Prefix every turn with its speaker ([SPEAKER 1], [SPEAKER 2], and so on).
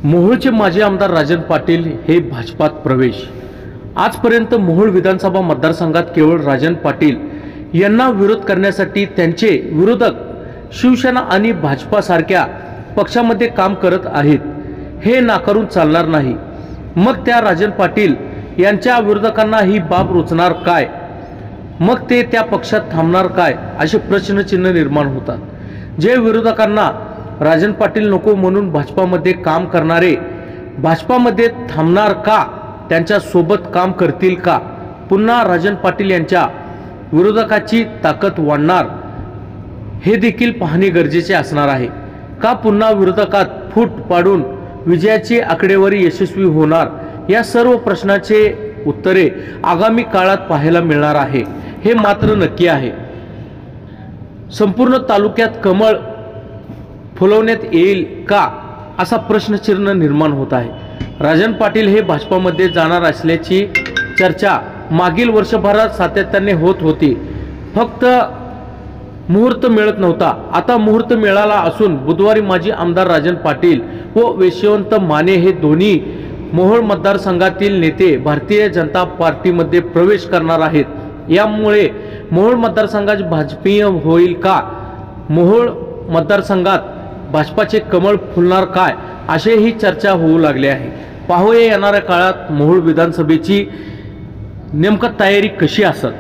[SPEAKER 1] मोहोळचे माजी आमदार राजन पाटील हे भाजपात प्रवेश। आजपर्यंत मोहोळ विधानसभा मतदारसंघात केवळ राजन पाटील यांना विरोध करण्यासाठी त्यांचे विरोधक शिवसेना आणि भाजपासारख्या पक्षामध्ये काम करत आहेत, हे नाकारून चालणार नाही। मग त्या राजन पाटील यांच्या विरोधकांना ही बाब रुचणार काय? मग ते त्या पक्षात थांबणार काय, असे प्रश्नचिन्ह निर्माण होतात। जे विरोधकांना राजन पाटील नको म्हणून भाजपामध्ये काम करणारे भाजपामध्ये थांबणार का? त्यांच्या सोबत काम करतील का? पुन्हा राजन पाटील यांच्या विरोधकाची ताकद वाढणार हे देखील पाहणे गरजेचे असणार आहे का? पुन्हा विरोधकात फूट पाडून विजयाची आकडेवारी यशस्वी होणार? या सर्व प्रश्नाचे उत्तरे आगामी काळात पाहायला मिळणार आहे, हे मात्र नक्की आहे। संपूर्ण तालुक्यात कमळ फुलवण्यात येईल का, असा प्रश्नचिन्ह निर्माण होत आहे। राजन पाटील हे भाजपामध्ये जाणार असल्याची चर्चा मागील वर्षभरात सातत्याने होत होती, फक्त मुहूर्त मिळत नव्हता। आता मुहूर्त मिळाला असून बुधवारी माजी आमदार राजन पाटील व यशवंत माने हे दोन्ही मोहोळ मतदारसंघातील नेते भारतीय जनता पार्टीमध्ये प्रवेश करणार आहेत। यामुळे मोहोळ मतदारसंघात भाजपीय होईल का? मोहोळ मतदारसंघात भाजपाचे कमळ फुलणार काय, असेही चर्चा होऊ लागले आहे। पाहूया येणाऱ्या काळात मोहोळ विधानसभेची नेमकं तयारी कशी असेल।